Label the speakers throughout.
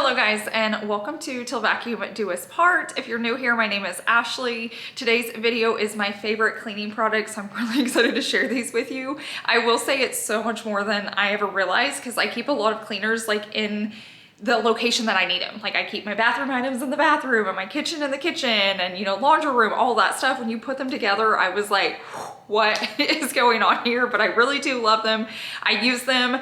Speaker 1: Hello guys, and welcome to Till Vacuum Do Us Part. If you're new here, my name is Ashley. Today's video is my favorite cleaning products. I'm really excited to share these with you. I will say it's so much more than I ever realized because I keep a lot of cleaners like in the location that I need them. Like I keep my bathroom items in the bathroom and my kitchen in the kitchen and, you know, laundry room, all that stuff. When you put them together, I was like, what is going on here? But I really do love them. I use them.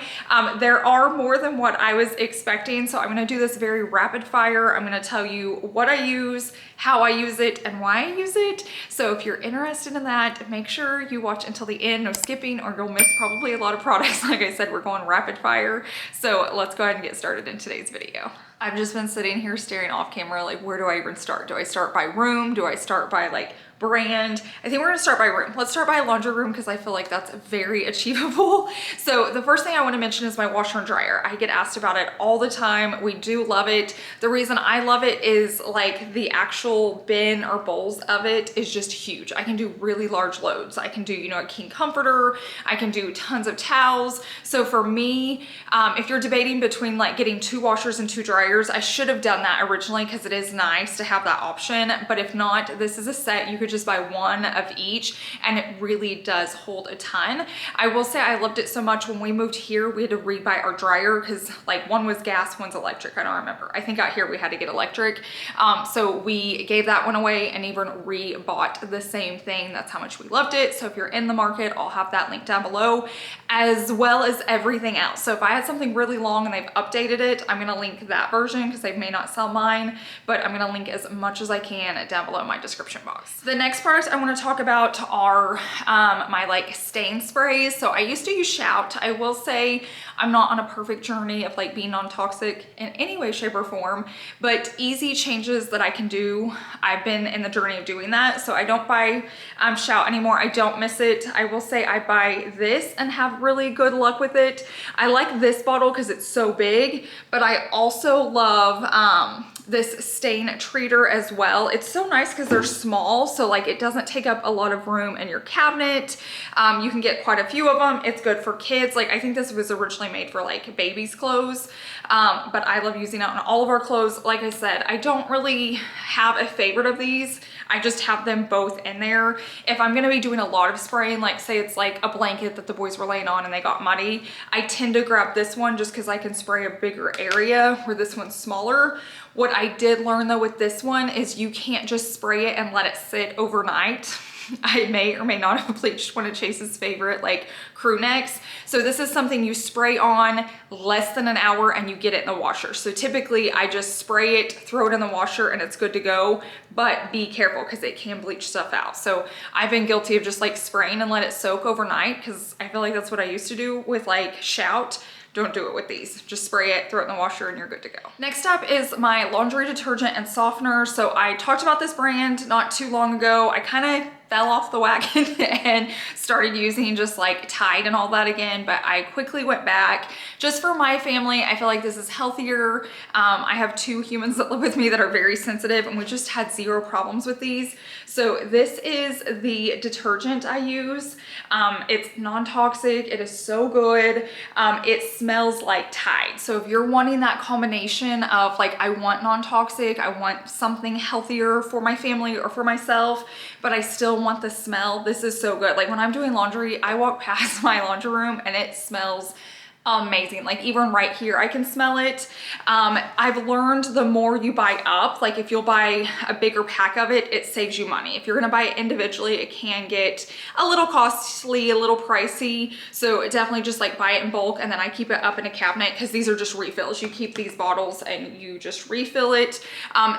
Speaker 1: There are more than what I was expecting. So I'm gonna do this very rapid fire. I'm gonna tell you what I use, how I use it, and why I use it. So if you're interested in that, make sure you watch until the end, no skipping, or you'll miss probably a lot of products. Like I said, we're going rapid fire. So let's go ahead and get started in today's video. I've just been sitting here staring off camera, like where do I even start? Do I start by room? Do I start by like brand? I think we're gonna start by room. Let's start by laundry room because I feel like that's very achievable. So the first thing I wanna mention is my washer and dryer. I get asked about it all the time. We do love it. The reason I love it is like the actual bin or bowls of it is just huge. I can do really large loads. I can do, you know, a king comforter. I can do tons of towels. So for me, if you're debating between like getting 2 washers and 2 dryers, I should have done that originally because it is nice to have that option. But if not, this is a set. You could just buy one of each and it really does hold a ton. I will say I loved it so much when we moved here, we had to rebuy our dryer because like one was gas, one's electric. I don't remember. I think out here we had to get electric. So we gave that one away and even re-bought the same thing. That's how much we loved it. So if you're in the market, I'll have that link down below as well as everything else. So if I had something really long and they've updated it, I'm gonna link that version because they may not sell mine, but I'm gonna link as much as I can down below in my description box. The next products I want to talk about are my like stain sprays. So I used to use Shout. I will say I'm not on a perfect journey of like being non-toxic in any way, shape, or form, but easy changes that I can do. I've been in the journey of doing that. So I don't buy Shout anymore. I don't miss it. I will say I buy this and have really good luck with it. I like this bottle because it's so big, but I also love this stain treater as well. It's so nice because they're small, so like it doesn't take up a lot of room in your cabinet. You can get quite a few of them. It's good for kids. Like I think this was originally made for like babies' clothes, but I love using it on all of our clothes. Like I said, I don't really have a favorite of these. I just have them both in there. If I'm gonna be doing a lot of spraying, like say it's like a blanket that the boys were laying on and they got muddy, I tend to grab this one just because I can spray a bigger area where this one's smaller. What I did learn though with this one is you can't just spray it and let it sit overnight. I may or may not have bleached one of Chase's favorite like crew necks. So this is something you spray on less than an hour and you get it in the washer. So typically I just spray it, throw it in the washer and it's good to go, but be careful because it can bleach stuff out. So I've been guilty of just like spraying and let it soak overnight because I feel like that's what I used to do with like Shout. Don't do it with these. Just spray it, throw it in the washer, and you're good to go. Next up is my laundry detergent and softener. So I talked about this brand not too long ago. I kind of fell off the wagon and started using just like Tide and all that again, but I quickly went back just for my family. I feel like this is healthier. I have 2 humans that live with me that are very sensitive and we just had 0 problems with these. So this is the detergent I use. It's non-toxic. It is so good. It smells like Tide. So if you're wanting that combination of like, I want non-toxic, I want something healthier for my family or for myself, but I still want the smell, this is so good. Like when I'm doing laundry, I walk past my laundry room and it smells amazing. Like even right here, I can smell it. I've learned the more you buy up, like if you'll buy a bigger pack of it, it saves you money. If you're gonna buy it individually, it can get a little costly, a little pricey. So definitely just like buy it in bulk and then I keep it up in a cabinet because these are just refills. You keep these bottles and you just refill it.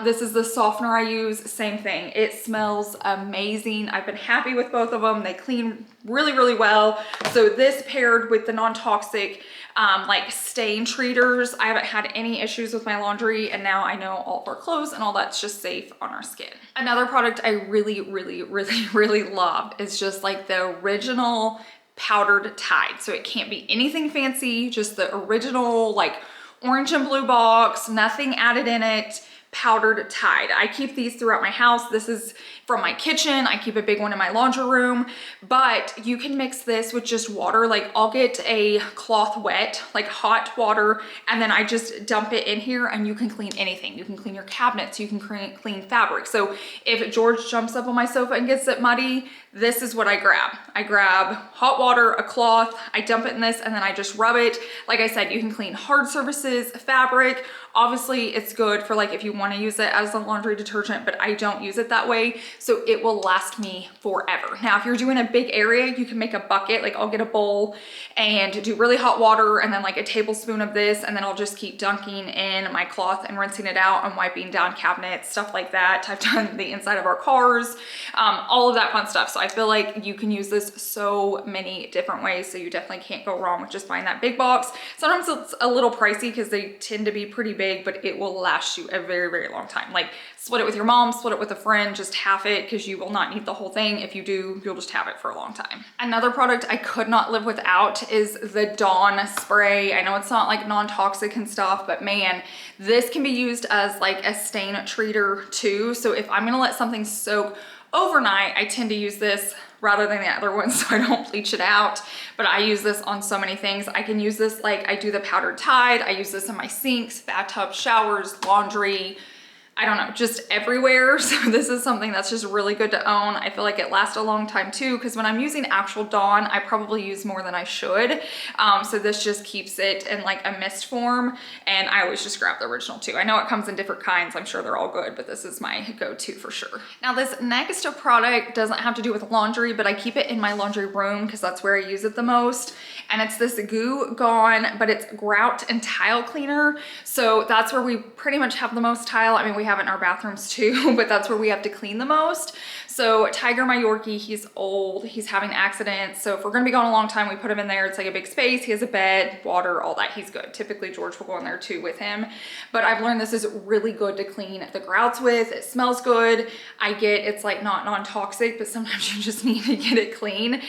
Speaker 1: This is the softener I use, same thing. It smells amazing. I've been happy with both of them. They clean really, really well. So this paired with the non-toxic like stain treaters, I haven't had any issues with my laundry and now I know all of our clothes and all that's just safe on our skin. Another product I really, really, really, really love is just like the original powdered Tide. So it can't be anything fancy, just the original like orange and blue box, nothing added in it. powdered Tide. I keep these throughout my house. This is from my kitchen. I keep a big one in my laundry room, but you can mix this with just water. Like I'll get a cloth wet, like hot water, and then I just dump it in here and you can clean anything. You can clean your cabinets, you can clean fabric. So if George jumps up on my sofa and gets it muddy, this is what I grab. I grab hot water, a cloth, I dump it in this, and then I just rub it. Like I said, you can clean hard surfaces, fabric. Obviously it's good for like if you want to use it as a laundry detergent, but I don't use it that way. So it will last me forever. Now, if you're doing a big area, you can make a bucket. Like I'll get a bowl and do really hot water and then like a tablespoon of this, and then I'll just keep dunking in my cloth and rinsing it out and wiping down cabinets, stuff like that. I've done the inside of our cars, all of that fun stuff. So I feel like you can use this so many different ways. So you definitely can't go wrong with just buying that big box. Sometimes it's a little pricey because they tend to be pretty big, but it will last you a very, very long time. Like split it with your mom, split it with a friend, just half it because you will not need the whole thing. If you do, you'll just have it for a long time. Another product I could not live without is the Dawn spray. I know it's not like non-toxic and stuff, but man, this can be used as like a stain treater too. So if I'm gonna let something soak overnight, I tend to use this rather than the other ones so I don't bleach it out. But I use this on so many things. I can use this like I do the powdered Tide. I use this in my sinks, bathtubs, showers, laundry, I don't know, just everywhere. So this is something that's just really good to own. I feel like it lasts a long time too, because when I'm using actual Dawn, I probably use more than I should. So this just keeps it in like a mist form, and I always just grab the original too. I know it comes in different kinds. I'm sure they're all good, but this is my go-to for sure. Now this next product doesn't have to do with laundry, but I keep it in my laundry room because that's where I use it the most. And it's this Goo Gone, but it's grout and tile cleaner. So that's where we pretty much have the most tile. I mean, we have it in our bathrooms too, but that's where we have to clean the most. So Tiger, my Yorkie, he's old, he's having accidents. So if we're gonna be gone a long time, we put him in there. It's like a big space. He has a bed, water, all that. He's good. Typically George will go in there too with him. But I've learned this is really good to clean the grouts with. It smells good. I get it's like not non-toxic, but sometimes you just need to get it clean.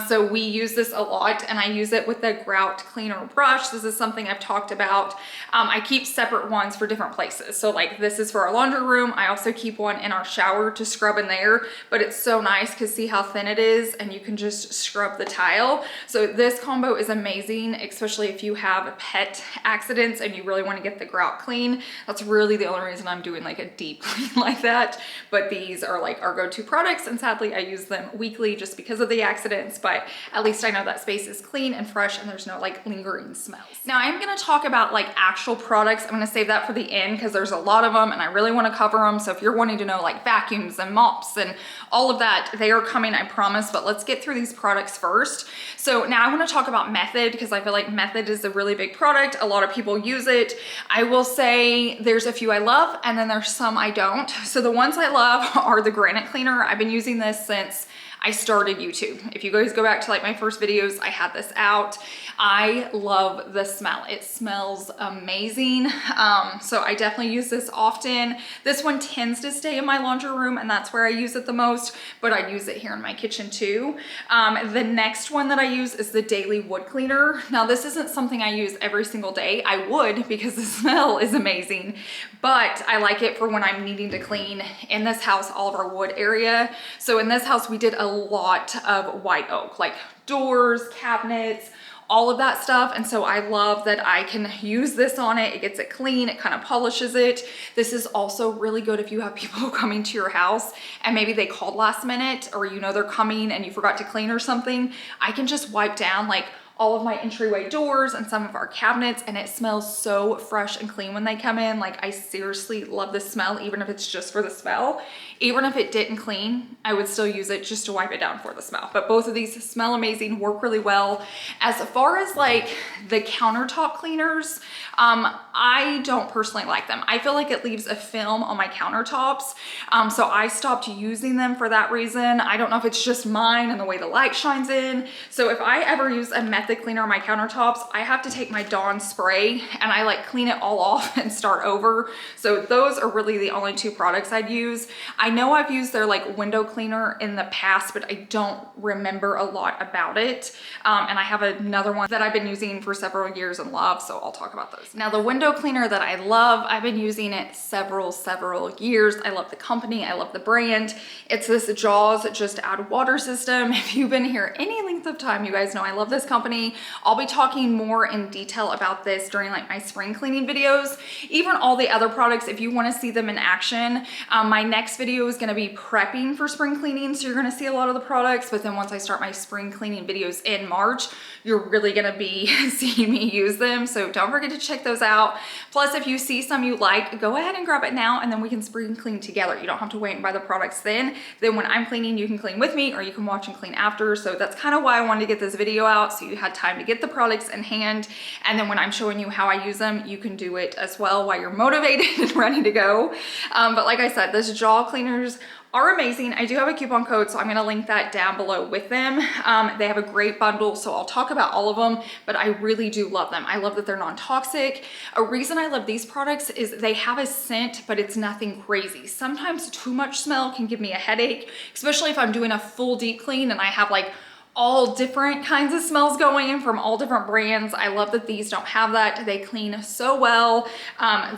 Speaker 1: So we use this a lot, and I use it with the grout cleaner brush. This is something I've talked about. I keep separate ones for different places. So like this is for our laundry room. I also keep one in our shower to scrub in there, but it's so nice because see how thin it is, and you can just scrub the tile. So this combo is amazing, especially if you have pet accidents and you really want to get the grout clean. That's really the only reason I'm doing like a deep clean like that. But these are like our go-to products, and sadly I use them weekly just because of the accidents, but at least I know that space is clean and fresh and there's no like lingering smells. Now I'm going to talk about like actual products. I'm going to save that for the end because there's a lot of them and I really want to cover them. So if you're wanting to know like vacuums and mops and all of that, they are coming, I promise. But let's get through these products first. So now I want to talk about Method because I feel like Method is a really big product. A lot of people use it. I will say there's a few I love and then there's some I don't. So the ones I love are the granite cleaner. I've been using this since I started YouTube. If you guys go back to like my first videos, I had this out. I love the smell. It smells amazing. So I definitely use this often. This one tends to stay in my laundry room and that's where I use it the most, but I use it here in my kitchen too. The next one that I use is the Daily Wood Cleaner. Now this isn't something I use every single day. I would because the smell is amazing, but I like it for when I'm needing to clean in this house, all of our wood area. So in this house, we did a lot of white oak, like doors, cabinets, all of that stuff. And so I love that I can use this on it. It gets it clean. It kind of polishes it. This is also really good if you have people coming to your house and maybe they called last minute, or you know they're coming and you forgot to clean or something. I can just wipe down like all of my entryway doors and some of our cabinets, and it smells so fresh and clean when they come in. Like I seriously love the smell, even if it's just for the smell. Even if it didn't clean, I would still use it just to wipe it down for the smell. But both of these smell amazing, work really well. As far as like the countertop cleaners, I don't personally like them. I feel like it leaves a film on my countertops. So I stopped using them for that reason. I don't know if it's just mine and the way the light shines in. So if I ever use a Method method cleaner on my countertops, I have to take my Dawn spray and I like clean it all off and start over. So those are really the only two products I'd use. I know I've used their like window cleaner in the past, but I don't remember a lot about it. And I have another one that I've been using for several years and love, so I'll talk about those. Now the window cleaner that I love, I've been using it several years. I love the company, I love the brand. It's this Jaws Just Add Water system. If you've been here any length of time, you guys know I love this company. I'll be talking more in detail about this during like my spring cleaning videos. Even all the other products, if you want to see them in action, my next video is going to be prepping for spring cleaning, so you're going to see a lot of the products. But then once I start my spring cleaning videos in March, you're really going to be seeing me use them, so don't forget to check those out. Plus, if you see some you like, go ahead and grab it now, and then we can spring clean together. You don't have to wait and buy the products then when I'm cleaning, you can clean with me, or you can watch and clean after. So that's kind of why I wanted to get this video out, so you had time to get the products in hand, and then when I'm showing you how I use them, you can do it as well while you're motivated and ready to go. But like I said, this jaw cleaners are amazing. I do have a coupon code, so I'm going to link that down below with them. They have a great bundle, so I'll talk about all of them, but I really do love them. I love that they're non-toxic. A reason I love these products is they have a scent, but it's nothing crazy. Sometimes too much smell can give me a headache, especially if I'm doing a full deep clean and I have like all different kinds of smells going in from all different brands. I love that these don't have that. They clean so well.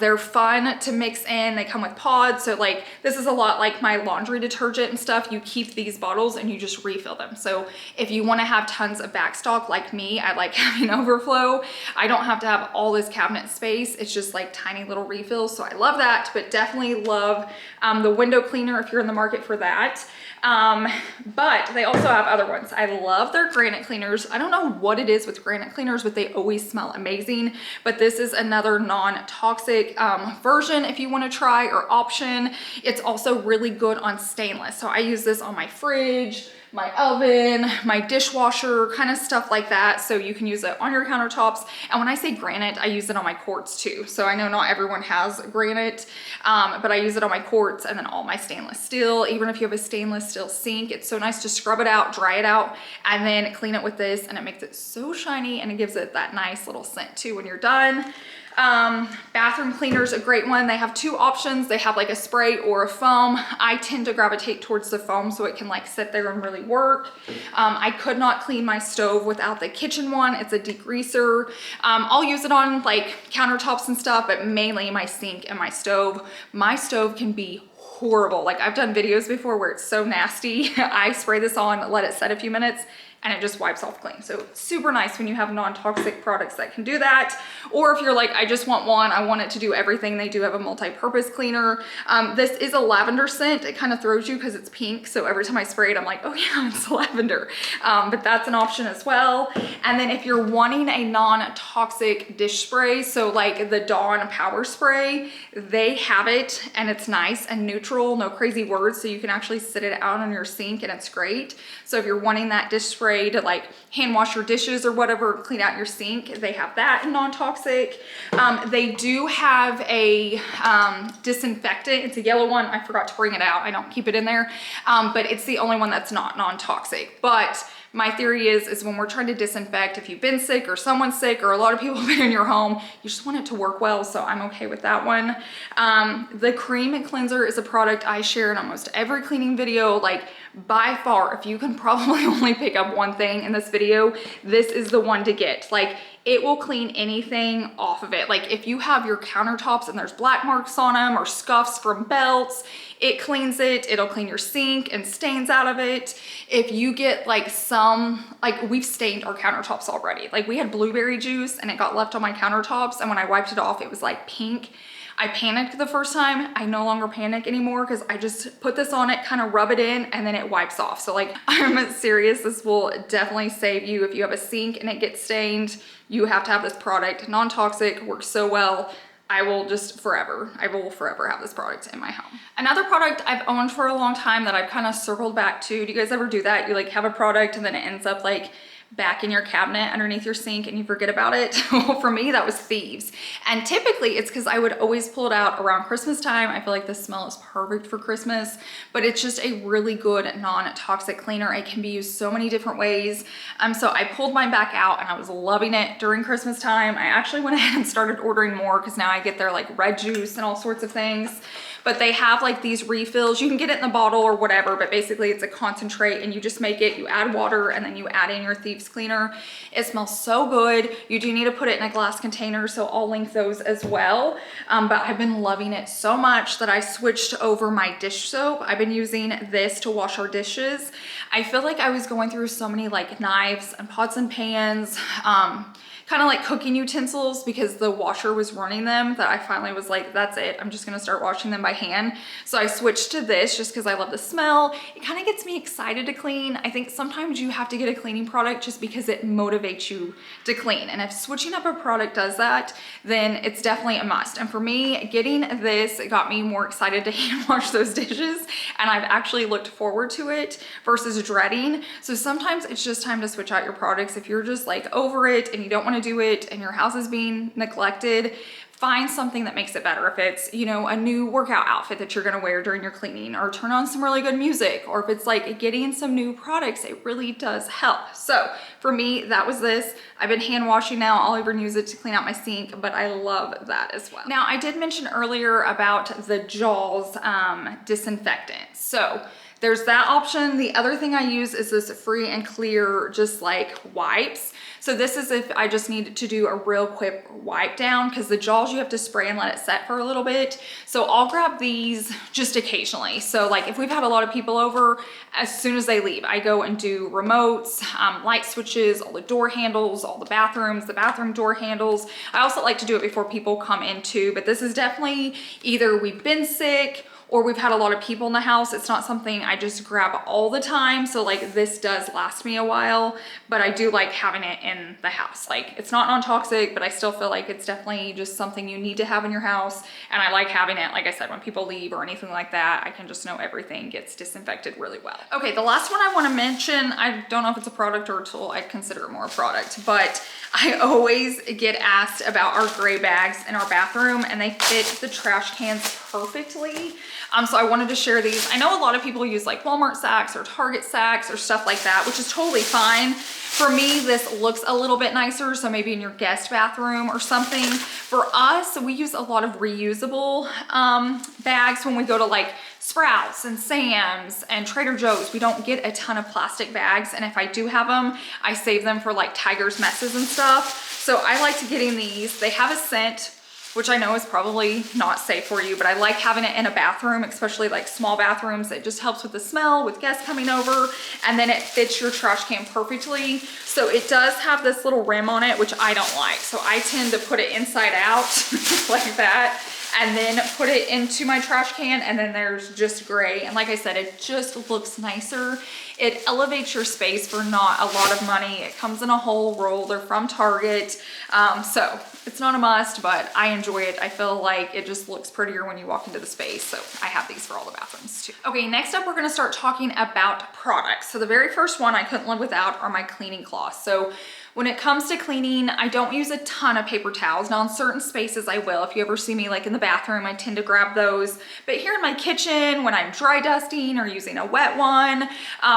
Speaker 1: They're fun to mix in. They come with pods. So like, this is a lot like my laundry detergent and stuff. You keep these bottles and you just refill them. So if you want to have tons of backstock like me, I like having overflow. I don't have to have all this cabinet space. It's just like tiny little refills. So I love that, but definitely love the window cleaner if you're in the market for that. But they also have other ones. I love their granite cleaners. I don't know what it is with granite cleaners, but they always smell amazing. But this is another non-toxic version if you want to try, or option. It's also really good on stainless. So I use this on my fridge, my oven, my dishwasher, kind of stuff like that. So you can use it on your countertops. And when I say granite, I use it on my quartz too. So I know not everyone has granite, but I use it on my quartz and then all my stainless steel. Even if you have a stainless steel sink, it's so nice to scrub it out, dry it out, and then clean it with this, and it makes it so shiny, and it gives it that nice little scent too when you're done. Bathroom cleaner's a great one. They have two options. They have like a spray or a foam. I tend to gravitate towards the foam so it can like sit there and really work. I could not clean my stove without the kitchen one. It's a degreaser. I'll use it on like countertops and stuff, but mainly my sink and my stove. My stove can be horrible. Like, I've done videos before where it's so nasty. I spray this on, let it set a few minutes, and it just wipes off clean. So super nice when you have non-toxic products that can do that. Or if you're like, I just want one, I want it to do everything, they do have a multi-purpose cleaner. This is a lavender scent. It kind of throws you because it's pink. So every time I spray it, I'm like, oh yeah, it's lavender. But that's an option as well. And then if you're wanting a non-toxic dish spray, so like the Dawn Power Spray, they have it, and it's nice and neutral, no crazy words. So you can actually sit it out on your sink, and it's great. So if you're wanting that dish spray to like hand wash your dishes or whatever, clean out your sink, they have that in non-toxic. They do have a disinfectant. It's a yellow one. I forgot to bring it out. I don't keep it in there, but it's the only one that's not non-toxic. But my theory is when we're trying to disinfect, if you've been sick or someone's sick or a lot of people have been in your home, you just want it to work well. So I'm okay with that one. The cream cleanser is a product I share in almost every cleaning video. Like, by far, if you can probably only pick up one thing in this video, this is the one to get. Like, it will clean anything off of it. Like, if you have your countertops and there's black marks on them or scuffs from belts, it cleans it. It'll clean your sink and stains out of it. If you get like we've stained our countertops already. Like, we had blueberry juice and it got left on my countertops, and when I wiped it off, it was like pink. I panicked the first time. I no longer panic anymore because I just put this on it, kind of rub it in, and then it wipes off. So like, I'm serious. This will definitely save you. If you have a sink and it gets stained, you have to have this product. Non-toxic, works so well. I will forever have this product in my home. Another product I've owned for a long time that I've kind of circled back to. Do you guys ever do that? You like have a product and then it ends up like back in your cabinet underneath your sink and you forget about it. Well, for me, that was thieves. And typically it's because I would always pull it out around Christmas time. I feel like the smell is perfect for Christmas, but it's just a really good non-toxic cleaner. It can be used so many different ways. So I pulled mine back out and I was loving it during Christmas time. I actually went ahead and started ordering more because now I get their like red juice and all sorts of things. But they have like these refills. You can get it in the bottle or whatever, but basically it's a concentrate and you just make it, you add water and then you add in your thieves cleaner. It smells so good. You do need to put it in a glass container, so I'll link those as well. But I've been loving it so much that I switched over my dish soap. I've been using this to wash our dishes. I feel like I was going through so many like knives and pots and pans, kind of like cooking utensils because the washer was running them, that I finally was like, that's it, I'm just gonna start washing them by hand. So I switched to this just because I love the smell. It kind of gets me excited to clean. I think sometimes you have to get a cleaning product just because it motivates you to clean. And if switching up a product does that, then it's definitely a must. And for me, getting this got me more excited to hand wash those dishes. And I've actually looked forward to it versus dreading. So sometimes it's just time to switch out your products. If you're just like over it and you don't want to do it and your house is being neglected, find something that makes it better. If it's, you know, a new workout outfit that you're gonna wear during your cleaning, or turn on some really good music, or if it's like getting some new products, it really does help. So for me, that was this. I've been hand washing now. I'll even use it to clean out my sink, but I love that as well. Now, I did mention earlier about the Jaws disinfectant. So there's that option. The other thing I use is this free and clear, just like wipes. So this is if I just need to do a real quick wipe down, because the Jaws you have to spray and let it set for a little bit. So I'll grab these just occasionally. So like if we've had a lot of people over, as soon as they leave, I go and do remotes, light switches, all the door handles, all the bathrooms, the bathroom door handles. I also like to do it before people come in too, but this is definitely either we've been sick or we've had a lot of people in the house. It's not something I just grab all the time. So like this does last me a while, but I do like having it in the house. Like it's not non-toxic, but I still feel like it's definitely just something you need to have in your house. And I like having it, like I said, when people leave or anything like that, I can just know everything gets disinfected really well. Okay, the last one I wanna mention, I don't know if it's a product or a tool, I'd consider it more a product, but I always get asked about our gray bags in our bathroom, and they fit the trash cans perfectly. So I wanted to share these. I know a lot of people use like Walmart sacks or Target sacks or stuff like that, which is totally fine. For me, this looks a little bit nicer, so maybe in your guest bathroom or something. For us, we use a lot of reusable bags when we go to like Sprouts and Sam's and Trader Joe's. We don't get a ton of plastic bags, and if I do have them, I save them for like Tiger's messes and stuff. So I like to getting these. They have a scent, which I know is probably not safe for you, but I like having it in a bathroom, especially like small bathrooms. It just helps with the smell with guests coming over, and then it fits your trash can perfectly. So it does have this little rim on it, which I don't like. So I tend to put it inside out like that, and then put it into my trash can, and then there's just gray. And like I said, it just looks nicer. It elevates your space for not a lot of money. It comes in a whole roll. They're from Target. So it's not a must, but I enjoy it. I feel like it just looks prettier when you walk into the space. So I have these for all the bathrooms too. Okay, next up, we're gonna start talking about products. So the very first one I couldn't live without are my cleaning cloths. So when it comes to cleaning, I don't use a ton of paper towels. Now in certain spaces I will. If you ever see me like in the bathroom, I tend to grab those. But here in my kitchen, when I'm dry dusting or using a wet one,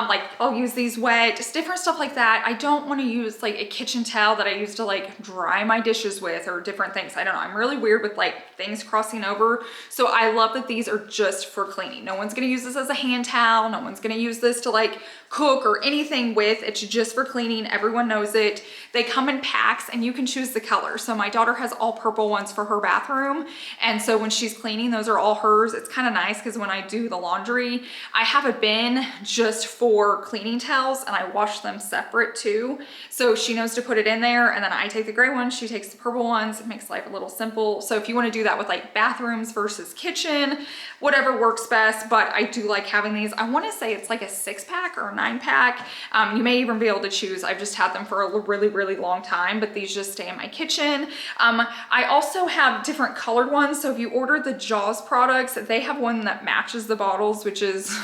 Speaker 1: like I'll use these wet, just different stuff like that. I don't want to use like a kitchen towel that I use to like dry my dishes with or different things. I don't know, I'm really weird with like things crossing over. So I love that these are just for cleaning. No one's gonna use this as a hand towel. No one's gonna use this to like cook or anything with. It's just for cleaning. Everyone knows it. They come in packs and you can choose the color. So my daughter has all purple ones for her bathroom. And so when she's cleaning, those are all hers. It's kind of nice because when I do the laundry, I have a bin just for cleaning towels and I wash them separate too. So she knows to put it in there, and then I take the gray ones, she takes the purple ones. It makes life a little simple. So if you want to do that with like bathrooms versus kitchen, whatever works best, but I do like having these. I want to say it's like a 6-pack or a 9-pack. You may even be able to choose. I've just had them for a really really, really long time, but these just stay in my kitchen. I also have different colored ones. So if you order the Jaws products, they have one that matches the bottles, which is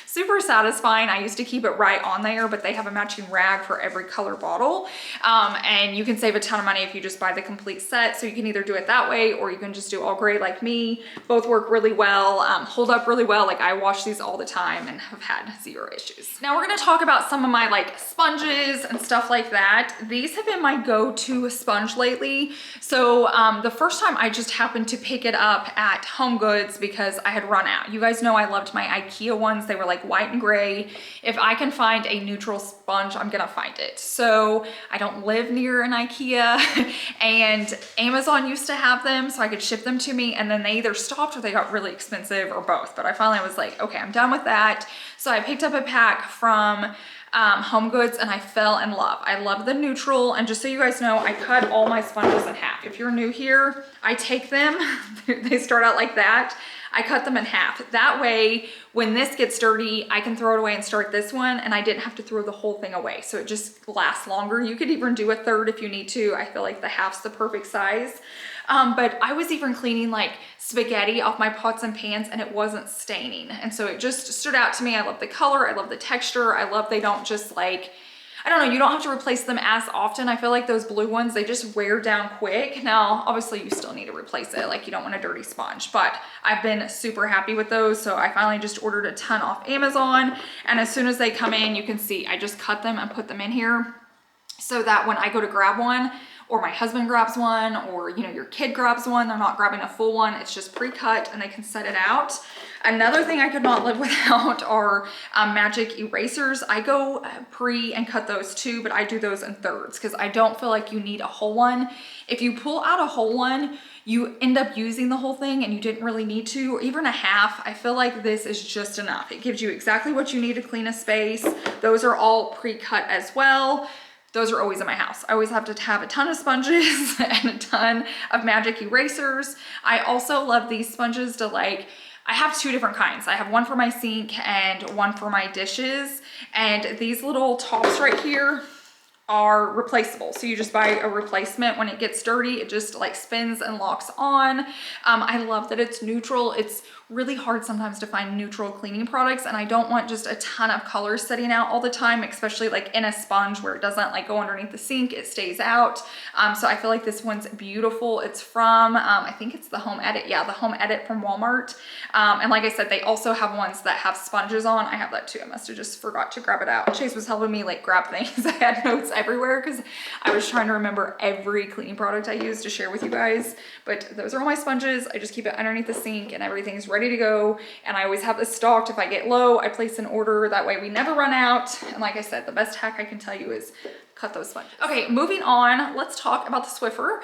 Speaker 1: super satisfying. I used to keep it right on there, but they have a matching rag for every color bottle. And you can save a ton of money if you just buy the complete set. So you can either do it that way, or you can just do all gray like me. Both work really well, hold up really well. Like I wash these all the time and have had zero issues. Now we're gonna talk about some of my like sponges and stuff like that. These have been my go-to sponge lately. So the first time I just happened to pick it up at Home Goods because I had run out. You guys know I loved my IKEA ones. They were like white and gray. If I can find a neutral sponge, I'm gonna find it. So I don't live near an IKEA and Amazon used to have them so I could ship them to me, and then they either stopped or they got really expensive or both. But I finally was like, okay, I'm done with that. So I picked up a pack from Home Goods and I fell in love. I love the neutral, and just so you guys know, I cut all my sponges in half. If you're new here, I take them, they start out like that. I cut them in half. That way, when this gets dirty, I can throw it away and start this one, and I didn't have to throw the whole thing away. So it just lasts longer. You could even do a third if you need to. I feel like the half's the perfect size. But I was even cleaning like spaghetti off my pots and pans and it wasn't staining. And so it just stood out to me. I love the color. I love the texture. I love they don't just like, I don't know, you don't have to replace them as often. I feel like those blue ones, they just wear down quick. Now, obviously you still need to replace it. Like you don't want a dirty sponge, but I've been super happy with those. So I finally just ordered a ton off Amazon. And as soon as they come in, you can see, I just cut them and put them in here so that when I go to grab one, or my husband grabs one, or you know, your kid grabs one, they're not grabbing a full one, it's just pre-cut and they can set it out. Another thing I could not live without are magic erasers. I go pre and cut those too, but I do those in thirds because I don't feel like you need a whole one. If you pull out a whole one, you end up using the whole thing and you didn't really need to, or even a half. I feel like this is just enough. It gives you exactly what you need to clean a space. Those are all pre-cut as well. Those are always in my house. I always have to have a ton of sponges and a ton of magic erasers. I also love these sponges to like, I have two different kinds. I have one for my sink and one for my dishes. And these little tops right here are replaceable. So you just buy a replacement when it gets dirty. It just like spins and locks on. I love that it's neutral. It's really hard sometimes to find neutral cleaning products, and I don't want just a ton of colors sitting out all the time, especially like in a sponge where it doesn't like go underneath the sink, it stays out. So I feel like this one's beautiful. It's from, I think it's the Home Edit. Yeah, the Home Edit from Walmart. And like I said, they also have ones that have sponges on. I have that too. I must have just forgot to grab it out. Chase was helping me like grab things. I had notes everywhere because I was trying to remember every cleaning product I use to share with you guys. But those are all my sponges. I just keep it underneath the sink and everything's ready to go. And I always have this stocked. If I get low, I place an order. That way we never run out. And like I said, the best hack I can tell you is cut those sponges. Okay, moving on, let's talk about the Swiffer.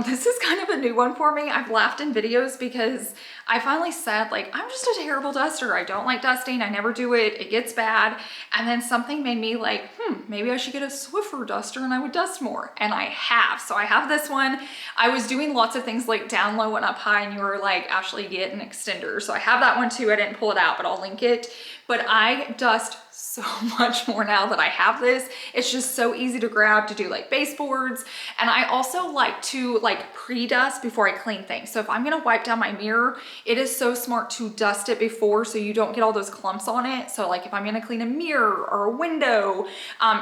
Speaker 1: This is kind of a new one for me. I've laughed in videos because I finally said like, I'm just a terrible duster. I don't like dusting. I never do it. It gets bad. And then something made me like, maybe I should get a Swiffer duster and I would dust more. And I have. So I have this one. I was doing lots of things like down low and up high, and you were like, Ashley, get an extender. So I have that one too. I didn't pull it out, but I'll link it. But I dust so much more now that I have this. It's just so easy to grab to do like baseboards. And I also like to like pre-dust before I clean things. So if I'm gonna wipe down my mirror, it is so smart to dust it before so you don't get all those clumps on it. So like if I'm gonna clean a mirror or a window,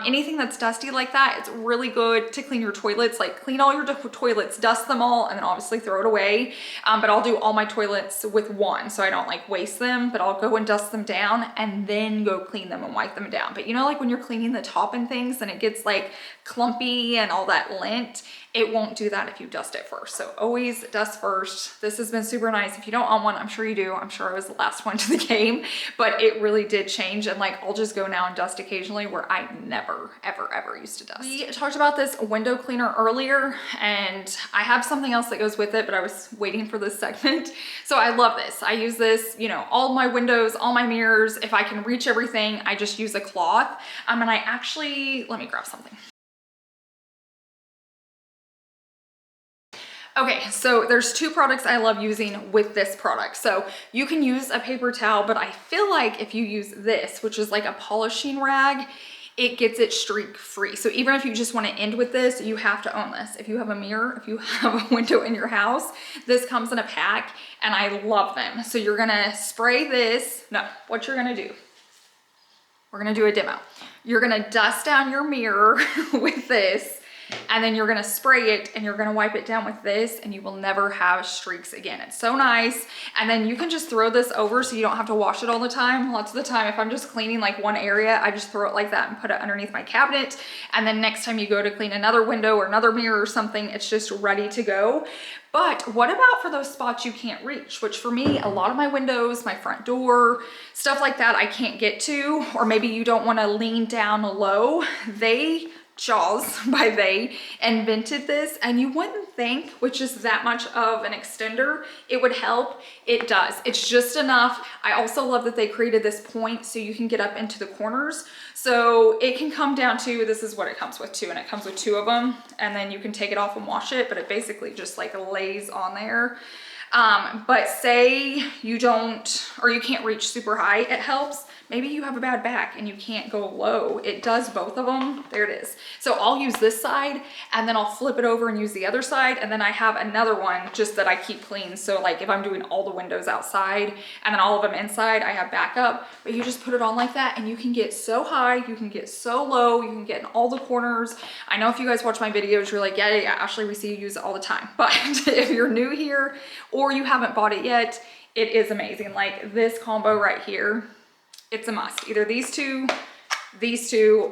Speaker 1: anything that's dusty like that, it's really good to clean your toilets. Like clean all your toilets, dust them all, and then obviously throw it away. But I'll do all my toilets with one so I don't like waste them, but I'll go and dust them down and then go clean them and wipe them down. But you know, like when you're cleaning the top and things and it gets like clumpy and all that lint, it won't do that if you dust it first. So always dust first. This has been super nice. If you don't own one, I'm sure you do. I'm sure I was the last one to the game, but it really did change. And like, I'll just go now and dust occasionally where I never, ever, ever used to dust. We talked about this window cleaner earlier, and I have something else that goes with it, but I was waiting for this segment. So I love this. I use this, you know, all my windows, all my mirrors. If I can reach everything, I just use a cloth. And I actually, let me grab something. Okay, so there's two products I love using with this product. So you can use a paper towel, but I feel like if you use this, which is like a polishing rag, it gets it streak free. So even if you just want to end with this, you have to own this. If you have a mirror, if you have a window in your house, this comes in a pack and I love them. So you're gonna spray this. No, what you're gonna do, we're gonna do a demo. You're gonna dust down your mirror with this, and then you're gonna spray it and you're gonna wipe it down with this, and you will never have streaks again. It's so nice. And then you can just throw this over so you don't have to wash it all the time. Lots of the time, if I'm just cleaning like one area, I just throw it like that and put it underneath my cabinet. And then next time you go to clean another window or another mirror or something, it's just ready to go. But what about for those spots you can't reach? Which for me, a lot of my windows, my front door, stuff like that, I can't get to, or maybe you don't wanna lean down low. Jaws by They invented this, and you wouldn't think with just that much of an extender it would help. It does. It's just enough. I also love that they created this point so you can get up into the corners. So it can come down to, this is what it comes with too, and it comes with 2 of them, and then you can take it off and wash it, but it basically just like lays on there. But say you don't, or you can't reach super high, it helps. Maybe you have a bad back and you can't go low. It does both of them. There it is. So I'll use this side and then I'll flip it over and use the other side. And then I have another one just that I keep clean. So like if I'm doing all the windows outside and then all of them inside, I have backup. But you just put it on like that and you can get so high, you can get so low, you can get in all the corners. I know if you guys watch my videos, you're like, yeah, Ashley, we see you use it all the time. But if you're new here or you haven't bought it yet, it is amazing. Like this combo right here, it's a must. Either these two,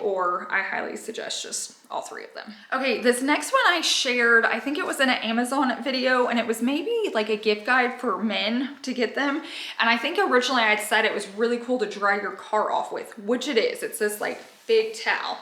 Speaker 1: or I highly suggest just all 3 of them. Okay, this next one I shared, I think it was in an Amazon video, and it was maybe like a gift guide for men to get them. And I think originally I'd said it was really cool to dry your car off with, which it is. It's this like big towel,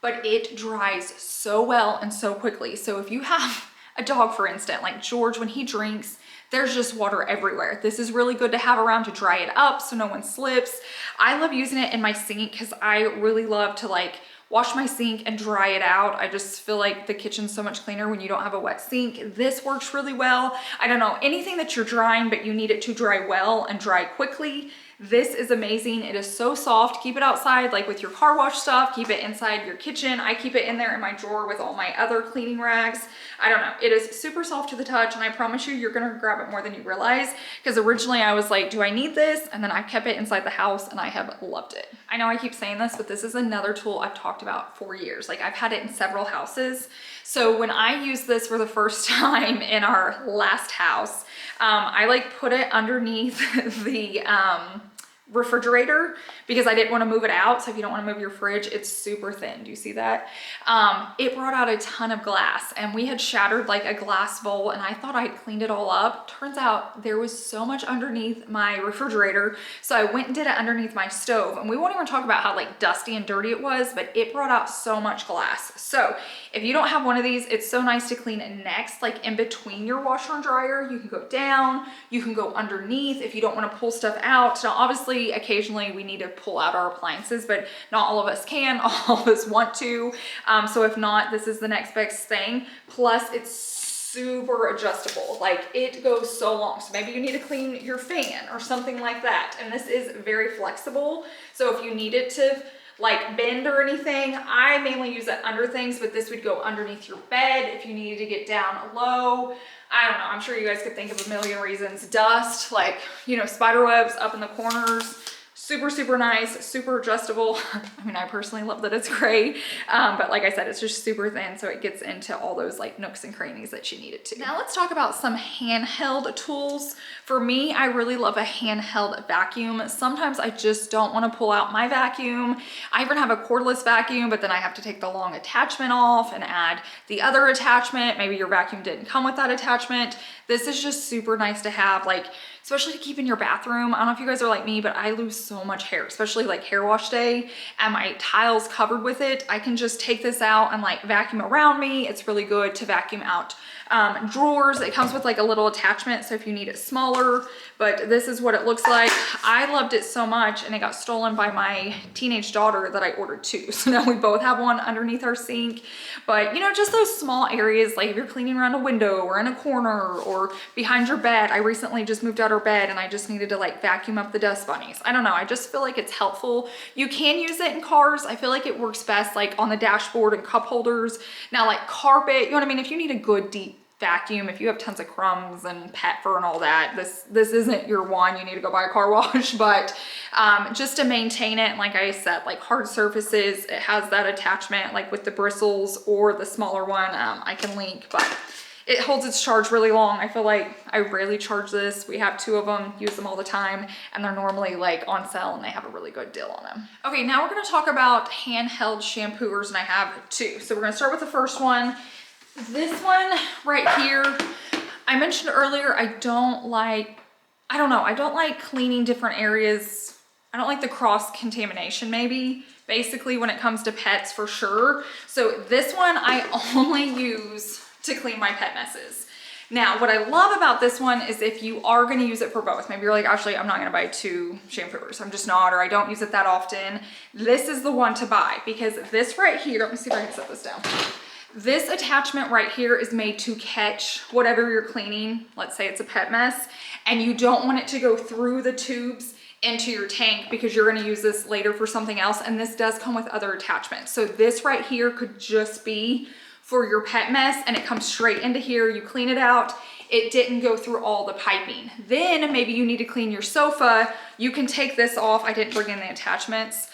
Speaker 1: but it dries so well and so quickly. So if you have a dog, for instance, like George, when he drinks, there's just water everywhere. This is really good to have around to dry it up so no one slips. I love using it in my sink because I really love to like wash my sink and dry it out. I just feel like the kitchen's so much cleaner when you don't have a wet sink. This works really well. I don't know, anything that you're drying but you need it to dry well and dry quickly, this is amazing. It is so soft. Keep it outside, like with your car wash stuff. Keep it inside your kitchen. I keep it in there in my drawer with all my other cleaning rags. I don't know. It is super soft to the touch, and I promise you, you're gonna grab it more than you realize, because originally I was like, do I need this? And then I kept it inside the house and I have loved it. I know I keep saying this, but this is another tool I've talked about for years. Like I've had it in several houses. So when I used this for the first time in our last house, I like put it underneath the refrigerator because I didn't want to move it out. So if you don't want to move your fridge, it's super thin. Do you see that? It brought out a ton of glass, and we had shattered like a glass bowl, and I thought I'd cleaned it all up. Turns out there was so much underneath my refrigerator. So I went and did it underneath my stove, and we won't even talk about how like dusty and dirty it was, but it brought out so much glass. So if you don't have one of these, it's so nice to clean it next, like in between your washer and dryer. You can go down, you can go underneath if you don't want to pull stuff out. Now, obviously, occasionally we need to pull out our appliances, but not all of us can, all of us want to. So if not, this is the next best thing. Plus it's super adjustable. Like it goes so long. So maybe you need to clean your fan or something like that. And this is very flexible. So if you need it to like bend or anything, I mainly use it under things, but this would go underneath your bed if you needed to get down low. I don't know, I'm sure you guys could think of a million reasons. Dust, like, you know, spider webs up in the corners. Super, super nice, super adjustable. I mean, I personally love that it's gray, but like I said, it's just super thin, so it gets into all those like nooks and crannies that you need it to. Now let's talk about some handheld tools. For me, I really love a handheld vacuum. Sometimes I just don't want to pull out my vacuum. I even have a cordless vacuum, but then I have to take the long attachment off and add the other attachment. Maybe your vacuum didn't come with that attachment. This is just super nice to have, like, especially to keep in your bathroom. I don't know if you guys are like me, but I lose so much hair, especially like hair wash day, and my tile's covered with it. I can just take this out and like vacuum around me. It's really good to vacuum out drawers. It comes with like a little attachment, so if you need it smaller, but this is what it looks like. I loved it so much, and it got stolen by my teenage daughter that I ordered two. So now we both have one underneath our sink. But you know, just those small areas, like if you're cleaning around a window or in a corner or behind your bed. I recently just moved out our bed and I just needed to like vacuum up the dust bunnies. I don't know, I just feel like it's helpful. You can use it in cars. I feel like it works best like on the dashboard and cup holders. Now like carpet, you know what I mean? If you need a good deep vacuum, if you have tons of crumbs and pet fur and all that, this isn't your one. You need to go buy a car wash. But just to maintain it, and like I said, like hard surfaces, it has that attachment like with the bristles, or the smaller one I can link, but it holds its charge really long. I feel like I rarely charge this. We have 2 of them, use them all the time, and they're normally like on sale and they have a really good deal on them. Okay, now we're gonna talk about handheld shampooers, and I have 2. So we're gonna start with the first one. This one right here, I mentioned earlier, I don't like cleaning different areas. I don't like the cross contamination maybe, basically when it comes to pets for sure. So this one I only use to clean my pet messes. Now, what I love about this one is if you are gonna use it for both, maybe you're like, actually, I'm not gonna buy 2 shampooers. I'm just not, or I don't use it that often. This is the one to buy, because this right here, let me see if I can set this down. This attachment right here is made to catch whatever you're cleaning. Let's say it's a pet mess, and you don't want it to go through the tubes into your tank because you're gonna use this later for something else. And this does come with other attachments. So this right here could just be for your pet mess, and it comes straight into here. You clean it out. It didn't go through all the piping. Then maybe you need to clean your sofa. You can take this off. I didn't bring in the attachments.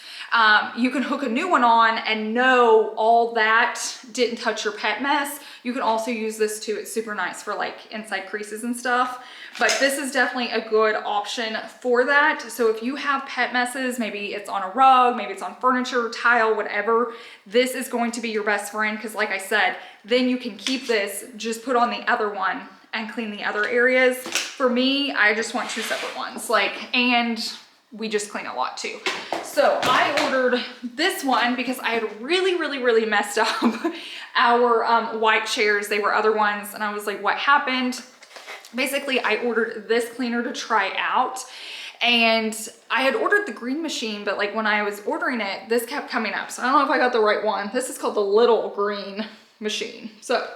Speaker 1: You can hook a new one on and know all that didn't touch your pet mess. You can also use this too. It's super nice for like inside creases and stuff. But this is definitely a good option for that. So if you have pet messes, maybe it's on a rug, maybe it's on furniture, tile, whatever, this is going to be your best friend, because like I said, then you can keep this, just put on the other one and clean the other areas. For me, I just want 2 separate ones, and we just clean a lot too. So I ordered this one because I had really messed up our white chairs. They were other ones, and I was like, what happened? Basically, I ordered this cleaner to try out, and I had ordered the green machine, but like when I was ordering it, this kept coming up. So I don't know if I got the right one. This is called the little green machine. So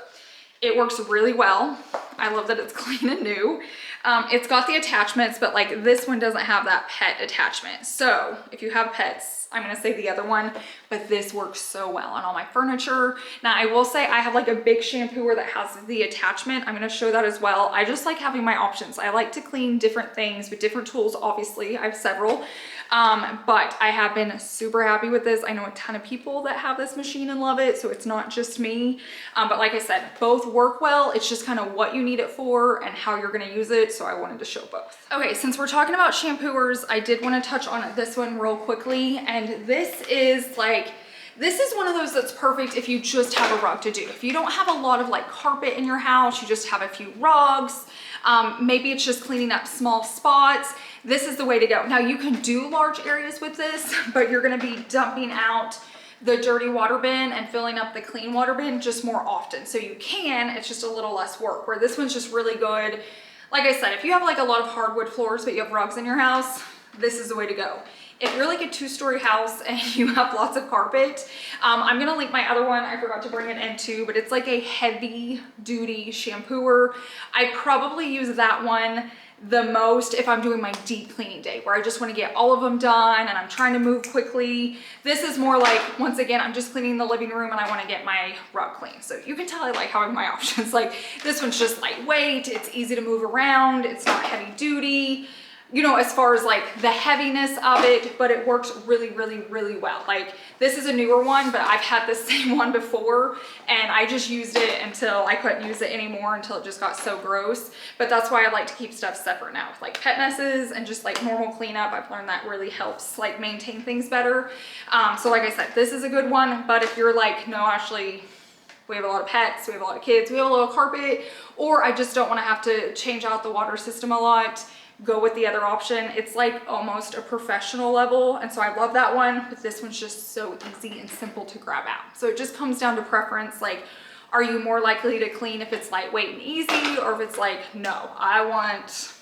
Speaker 1: it works really well. I love that it's clean and new. It's got the attachments, but like this one doesn't have that pet attachment. So if you have pets, I'm gonna say the other one, but this works so well on all my furniture. Now I will say I have like a big shampooer that has the attachment. I'm gonna show that as well. I just like having my options. I like to clean different things with different tools. Obviously I have several, but I have been super happy with this. I know a ton of people that have this machine and love it, so it's not just me. But like I said, both work well. It's just kind of what you need it for and how you're gonna use it. So I wanted to show both. Okay, since we're talking about shampooers, I did want to touch on this one real quickly. And this is one of those that's perfect if you just have a rug to do. If you don't have a lot of like carpet in your house, you just have a few rugs, maybe it's just cleaning up small spots, this is the way to go. Now you can do large areas with this, but you're gonna be dumping out the dirty water bin and filling up the clean water bin just more often. So you can, it's just a little less work, where this one's just really good. Like I said, if you have like a lot of hardwood floors, but you have rugs in your house, this is the way to go. If you're like a 2-story house and you have lots of carpet, I'm gonna link my other one. I forgot to bring it in too, but it's like a heavy duty shampooer. I probably use that one the most if I'm doing my deep cleaning day, where I just want to get all of them done and I'm trying to move quickly. This is more like, once again, I'm just cleaning the living room and I want to get my rug clean. So you can tell I like having my options. Like this one's just lightweight, it's easy to move around, it's not heavy duty, you know, as far as like the heaviness of it, but it works really well. Like this is a newer one, but I've had the same one before and I just used it until I couldn't use it anymore, until it just got so gross. But that's why I like to keep stuff separate now, like pet messes and just like normal cleanup. I've learned that really helps like maintain things better. So like I said, this is a good one, but if you're like, no, Ashley, we have a lot of pets, we have a lot of kids, we have a lot of carpet, or I just don't want to have to change out the water system a lot, go with the other option. It's like almost a professional level, and so I love that one, but this one's just so easy and simple to grab out. So it just comes down to preference. Like, are you more likely to clean if it's lightweight and easy, or if it's like, no, I want